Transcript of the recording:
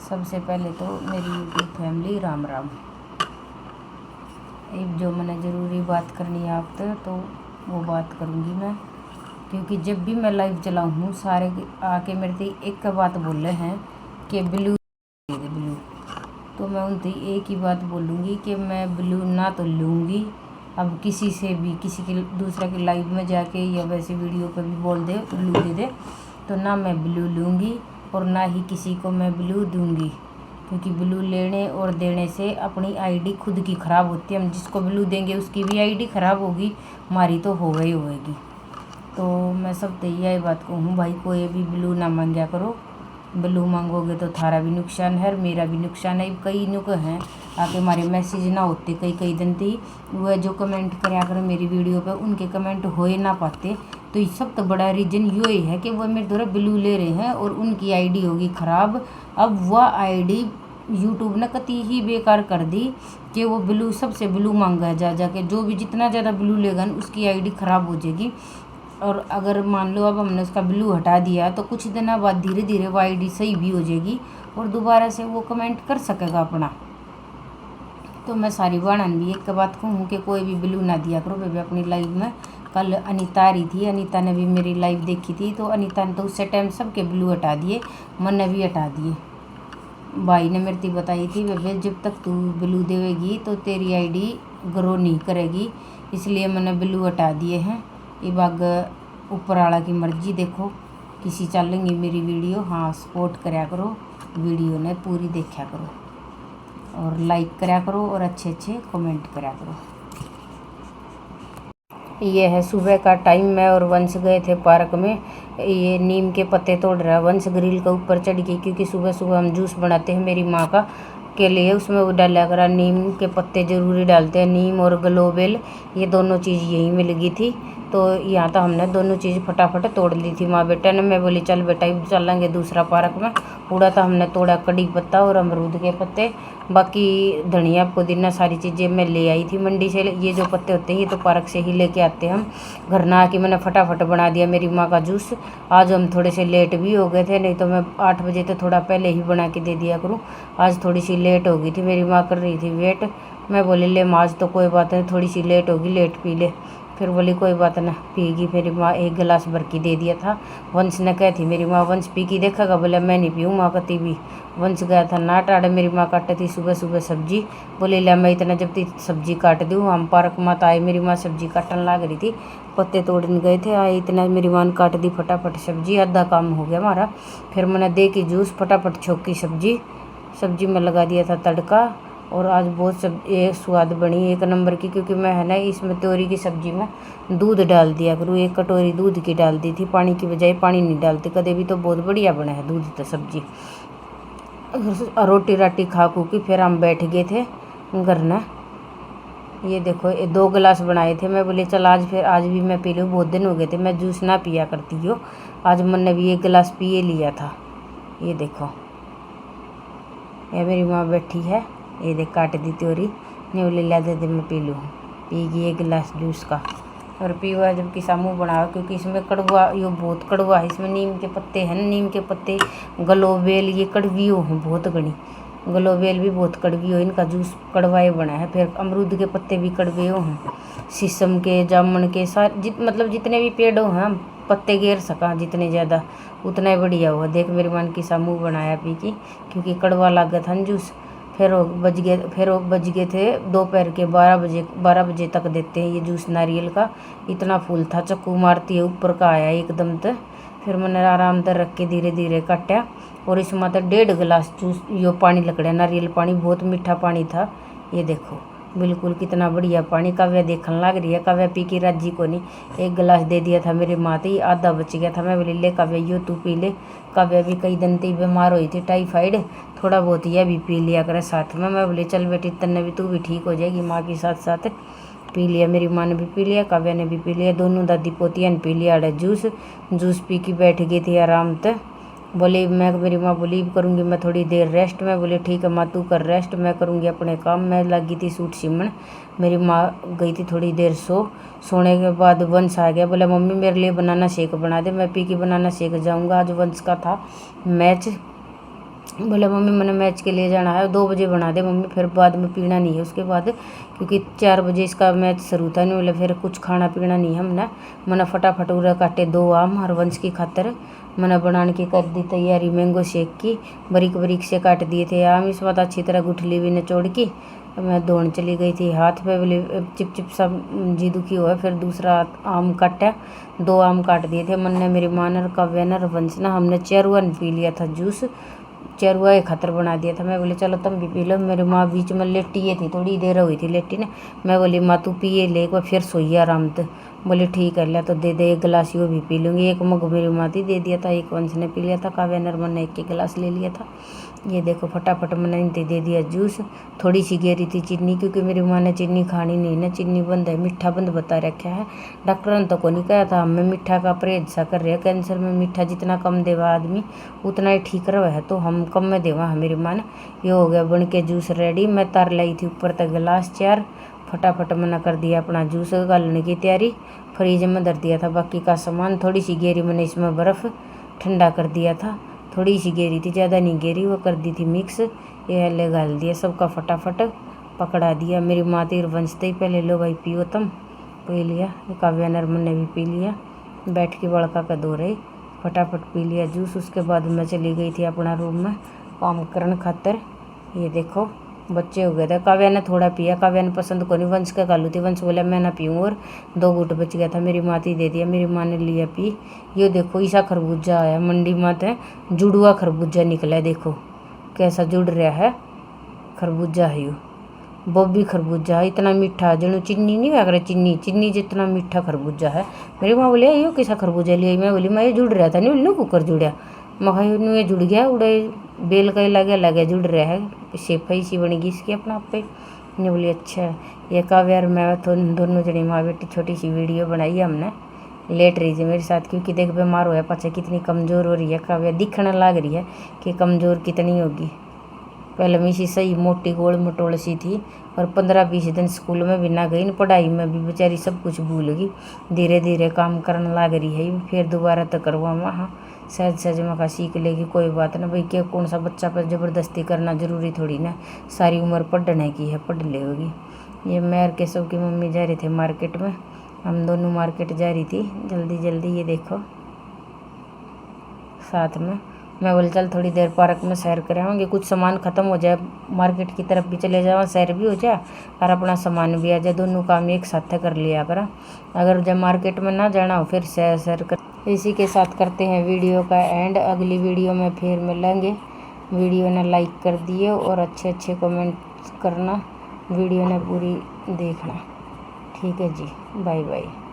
सबसे पहले तो मेरी यूट्यूब फैमिली राम राम। एक जो मैंने ज़रूरी बात करनी है आपसे तो वो बात करूँगी मैं, क्योंकि जब भी मैं लाइव चलाऊँ हूँ सारे आके मेरे से एक बात बोल रहे हैं कि ब्लू दे दे ब्लू। तो मैं उनसे एक ही बात बोलूँगी कि मैं ब्लू ना तो लूँगी। अब किसी से भी किसी के दूसरा के लाइव में जाके या वैसे वीडियो पर भी बोल दे ब्लू दे दे तो ना मैं ब्लू लूँगी और ना ही किसी को मैं ब्लू दूँगी, क्योंकि ब्लू लेने और देने से अपनी आईडी खुद की ख़राब होती है। हम जिसको ब्लू देंगे उसकी भी आईडी ख़राब होगी, हमारी तो हो गई होगी। तो मैं सब तो यही बात कहूँ भाई, कोई भी ब्लू ना मांगा करो। ब्लू मांगोगे तो थारा भी नुकसान है और मेरा भी नुकसान है। कई नुक हैं आके हमारे मैसेज ना होते कई दिन थी वह जो कमेंट कराया करो मेरी वीडियो पे, उनके कमेंट हो ही ना पाते। तो ये सब तो बड़ा रीज़न ये है कि वह मेरे द्वारा ब्लू ले रहे हैं और उनकी आईडी होगी ख़राब। अब वह आईडी यूट्यूब ने कती ही बेकार कर दी कि वो ब्लू सबसे ब्लू मांगा है जाके, जो भी जितना ज़्यादा ब्लू लेगा उसकी आईडी ख़राब हो जाएगी। और अगर मान लो अब हमने उसका ब्लू हटा दिया तो कुछ दिन बाद धीरे धीरे वो आईडी सही भी हो जाएगी और दोबारा से वो कमेंट कर सकेगा अपना। तो मैं सारी बाणन भी एक बात कहूँ कि कोई भी ब्लू ना दिया करो बेबी अपनी लाइव में। कल अनीता आ रही थी, अनीता ने भी मेरी लाइव देखी थी, तो अनीता ने तो उससे टाइम सबके ब्लू हटा दिए, मैंने भी हटा दिए। भाई ने मेरे को बताई थी बेबे जब तक तू ब्लू देवेगी तो तेरी आईडी ग्रो नहीं करेगी, इसलिए मैंने ब्लू हटा दिए हैं। ये बाग ऊपर वाला की मर्जी, देखो किसी चलेंगी मेरी वीडियो, हाँ सपोर्ट कराया करो, वीडियो ने पूरी देखा करो और लाइक कराया करो और अच्छे अच्छे कमेंट कराया करो। ये है सुबह का टाइम में और वंश गए थे पार्क में, ये नीम के पत्ते तोड़ रहा है। वंश ग्रिल के ऊपर चढ़ गई क्योंकि सुबह सुबह हम जूस बनाते हैं मेरी माँ का के लिए, उसमें वो डाला करा नीम के पत्ते ज़रूरी डालते हैं, नीम और ग्लोबेल, ये दोनों चीज़ यही मिल गई थी। तो यहाँ तो हमने दोनों चीज़ फटाफट तोड़ ली थी माँ बेटा ने। मैं बोली चल बेटा चलेंगे दूसरा पार्क में। पूरा तो हमने तोड़ा कड़ी पत्ता और अमरूद के पत्ते, बाकी धनिया पुदीना सारी चीज़ें मैं ले आई थी मंडी से। ये जो पत्ते होते हैं ये तो पार्क से ही लेके आते हैं हम। घर ना आके मैंने फटाफट बना दिया मेरी माँ का जूस। आज हम थोड़े से लेट भी हो गए थे, नहीं तो मैं 8 बजे तो थोड़ा पहले ही बना के दे दिया करूँ। आज थोड़ी सी लेट हो गई थी, मेरी माँ कर रही थी वेट। मैं बोली ले माँ आज तो कोई बात नहीं, थोड़ी सी लेट होगी लेट पी ले। फिर बोली कोई बात ना पीगी, मेरी माँ एक गिलास भर के दे दिया था। वंश ने कही थी मेरी माँ वंश पी की देखेगा, बोले मैं नहीं पीऊँ माँ कती भी। वंश गया था ना टाड़े, मेरी माँ काटे थी सुबह सुबह सब्जी, बोले ले मैं इतना जब ती सब्जी काट दूँ। हम पार्क में आए, मेरी माँ सब्जी काटने लग रही थी, पत्ते तोड़ने गए थे, आए इतना मेरी माँ ने काट दी फटाफट सब्जी, आधा काम हो गया हमारा। फिर मैंने दे की जूस फटाफट छोंकी सब्जी में लगा दिया था तड़का। और आज बहुत ये स्वाद बनी एक नंबर की, क्योंकि मैं है ना इसमें तोरी की सब्जी में दूध डाल दिया करूँ, 1 कटोरी दूध की डाल दी थी, पानी की बजाय पानी नहीं डालती कदे भी। तो बहुत बढ़िया बना है दूध तो सब्जी। रोटी राटी खा खू की फिर हम बैठ गए थे घर ना। ये देखो ये 2 गिलास बनाए थे, मैं बोले चल आज भी मैं पी लूँ, बहुत दिन हो गए थे मैं जूस ना पिया करती हो, आज मैंने भी 1 गिलास पिए लिया था। ये देखो ये मेरी माँ बैठी है, ये देख काट दी तोरी, नहीं बोले ला दे मैं पी लूँ। पी गई 1 गिलास जूस का और पीवा जबकि सामू बनाओ, क्योंकि इसमें कड़वा ये बहुत कड़वा है। इसमें नीम के पत्ते हैं, नीम के पत्ते ग्लोबेल ये कड़वी हो बहुत घनी, ग्लोबेल भी बहुत कड़वी हो, इनका जूस कड़वाए बना है। फिर अमरूद के पत्ते भी कड़वे हो हैं, शीशम के जामुन के सारे मतलब जितने भी पेड़ हो हैं पत्ते घेर सका जितने ज़्यादा उतना ही बढ़िया हुआ। देख मेरी मन की सामू बनाया पी की, क्योंकि कड़वा लगा था जूस। फिर वो बज गए थे दोपहर के 12 बजे तक देते हैं ये जूस नारियल का। इतना फूल था चक्कू मारती है ऊपर का आया एकदम तो। फिर मैंने आराम से रख के धीरे धीरे काटा और इसमें तो 1.5 गिलास जूस यो पानी लकड़ा नारियल पानी, बहुत मीठा पानी था। ये देखो बिल्कुल कितना बढ़िया पानी। काव्या देखने लग रही है, काव्या पी की राजी को नहीं, 1 गिलास दे दिया था मेरी माँ तो आधा बच गया था। मैं बोली ले काव्या यो तू पी ले। काव्या भी कई दिन तक बीमार हुई थी टाइफाइड, थोड़ा बहुत यह भी पी लिया करे साथ में। मैं बोली चल बेटी तन्ने भी तू भी ठीक हो जाएगी माँ के साथ साथ। पी लिया, मेरी माँ ने भी पी लिया, काव्या ने भी पी लिया, दोनों दादी पोतिया ने पी लिया जूस पी के बैठ गई थी आराम से। बोली मेरी माँ बोली करूँगी मैं थोड़ी देर रेस्ट। मैं बोली ठीक है माँ तू कर रेस्ट, मैं करूँगी अपने काम। मैं लगी थी सूट सिमण, मेरी माँ गई थी थोड़ी देर सोने के बाद वंश आ गया, बोला मम्मी मेरे लिए बनाना शेक बना दे। मैं पी के बनाना शेक जाऊँगा, आज वंश का था मैच, बोला मम्मी मैंने मैच के लिए जाना है, 2 बजे बना दे मम्मी, फिर बाद में पीना नहीं है उसके बाद, क्योंकि 4 बजे इसका मैच शुरू था। नहीं बोले फिर कुछ खाना पीना नहीं है हमने। मैंने फटाफट उरा काटे 2 आम हरवंश की खातर। मैंने बनाने की कर दी तैयारी मैंगो शेक की, बारीक बारीक से काट दिए थे आम। इस बात अच्छी तरह गुठली भी निचोड़ की मैं दौड़ चली गई थी। हाथ पे बोले चिप चिप सा जी दुखी हुआ। फिर दूसरा आम काटा, 2 आम काट दिए थे। मन ने मेरी माँ ने काव्या ने रवंश ने हमने चेरुआ पी लिया था जूस, चेरुआ एक खतर बना दिया था। मैं बोली चलो तुम भी पी लो। मेरी माँ बीच में लेटी ये थी, थोड़ी देर हुई थी लेटी ने। मैं बोली माँ तू पिए ले एक बार, फिर सोई आराम से। बोली ठीक है लिया तो दे दे, 1 गिलास वो भी पी लूँगी। 1 मग मेरी माँ थी दे दिया था, 1 वंश ने पी लिया था, काव्या नरमन ने 1 गिलास ले लिया था। ये देखो फटाफट मैंने इनते दे दिया जूस। थोड़ी सी गेरी थी चीनी, क्योंकि मेरी माँ ने चीनी खानी नहीं ना, चीनी बंद है, मीठा बंद बता रखा है डॉक्टर ने। तो को नहीं कहा था हमें मीठा का परहेज सा कर रहे हैं, कैंसर में मीठा जितना कम देवा आदमी उतना ही ठीक रहा है, तो हम कम में देवा है मेरी माँ ने। ये हो गया बन के जूस रेडी। मैं तार लाई थी ऊपर तक गिलास 4, फटाफट मैंने कर दिया अपना जूस गालने की तैयारी। फ्रीज में धर दिया था बाकी का सामान। थोड़ी सी गेरी मैंने इसमें बर्फ़ ठंडा कर दिया था, थोड़ी सी गेरी थी, ज़्यादा नहीं गेरी, वो कर दी थी मिक्स। ये ले गाल दिया सबका फटाफट पकड़ा दिया। मेरी माँ तीर वंशते ही पहले लो भाई पियो तुम, पी लिया। काव्या नरमन ने भी पी लिया, बैठ के बड़का का दो रही, फटाफट पी लिया जूस। उसके बाद मैं चली गई थी अपना रूम में काम करने खातर। ये देखो बच्चे हो गए थे। काव्या ने थोड़ा पिया, काव्या ने पसंद को नहीं, वंश का गालू थी। वंश बोला मैं ना पीऊँ, और 2 घूंट बच गया था, मेरी माँ थी दे दिया, मेरी माँ ने लिया पी। ये देखो ईसा खरबूजा आया मंडी मात है, जुड़वा खरबूजा निकला है, देखो कैसा जुड़ रहा है खरबूजा है। यू बॉबी खरबूजा है, इतना मीठा जनो चीनी नहीं अगर चीनी चीनी जितना मीठा खरबूजा है। मेरी माँ बोले यो कैसा खरबूजा लिया। मैं बोली मैं ये जुड़ रहा था, नहीं बोली कुकर जुड़ा। मखा ये जुड़ गया, उड़े बेल का लगे जुड़ रहा है, शेफाई सी बनेगी इसकी अपना आप पे। नहीं बोली अच्छा है। ये काव्या और मैं तो दोनों जनी माँ बेटी छोटी सी वीडियो बनाई है हमने, लेट रही थी मेरे साथ, क्योंकि देख बीमार हुआ पचा कितनी कमज़ोर हो रही है। काव्या दिखने लग रही है कि कमज़ोर कितनी होगी। पहले में सी सही मोटी गोल मटोल सी थी, और 15-20 दिन स्कूल में भी ना गई, पढ़ाई में भी बेचारी सब कुछ भूल गई। धीरे धीरे काम करने लग रही है, फिर दोबारा तो करवा वहाँ सहज सहज मका सीख लेगी, कोई बात ना भाई। क्या कौन सा बच्चा पर ज़बरदस्ती करना ज़रूरी थोड़ी ना, सारी उम्र पढ़ने की है, पढ़ ले होगी। ये मैं और केशव की मम्मी जा रही थे मार्केट में, हम दोनों मार्केट जा रही थी जल्दी जल्दी। ये देखो साथ में मैं बोले चल थोड़ी देर पार्क में सैर कराऊंगी, कुछ सामान ख़त्म हो जाए, मार्केट की तरफ भी चले जाओ, सैर भी हो जाए और अपना सामान भी आ जाए, दोनों काम एक साथ कर लिया करा। अगर जब मार्केट में ना जाना हो फिर सैर कर। इसी के साथ करते हैं वीडियो का एंड, अगली वीडियो में फिर मिलेंगे। वीडियो ने लाइक कर दिए और अच्छे अच्छे कमेंट करना, वीडियो ने पूरी देखना। ठीक है जी, बाय बाय।